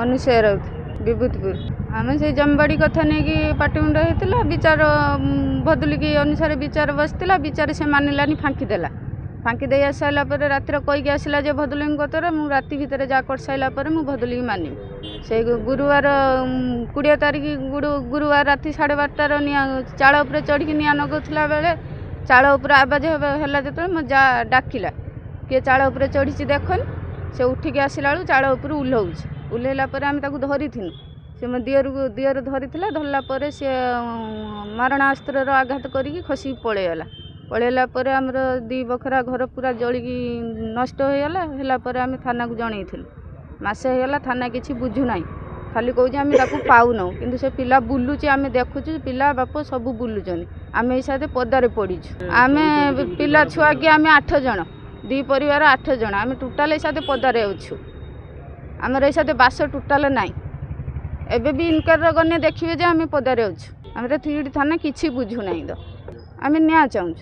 अनुसया राउत विभूतिपुर आम से जमबाड़ी कथा नहीं कि पाटिमुंड होता विचार बदलिकी अनुसार विचार बसला विचार से मानिलानी फांकीदेला फांकीदे आसाला रातिर कहीकि आसला जे भदुली कतर मु राति भितर जा कर सारापर मुझे भदुली मानी से गुरुवार 20 तारिख गुरुवार राति 12:30 निआ चाल उपर चढ़ी निआ नगौला बेले चाल उपर आवाज है जो मो जा डाकिला किए चाल उपर चढ़ी देखनी से उठिकी आसला बेलू चाल उपर उल्लैला आम धरी से मो दियर धरी धरला सी मारणास्त्र आघात करी खसी पलैगला पलैला आमर 2 बखरा घर पूरा जलिकी नष्ट होगा आम थाना को जनईलु मसे होगा थाना किसी बुझुना खाली कौच आम पाऊना कि से पिला बुलूची आम देखुचु पिला बाप सब बुलूचन आम ये पदारे पड़ीचु आम पिला छुआ कि आम 8 जन 2 परिवार 8 जन आम टोटाल ये पदारे अच्छु आमर ये बास टोटाल नाई एबे भी इनकार गने देखिए जे आम पदारे अच्छु आम 3 थाना किसी बुझुना तो आम न्याय चाहूँ।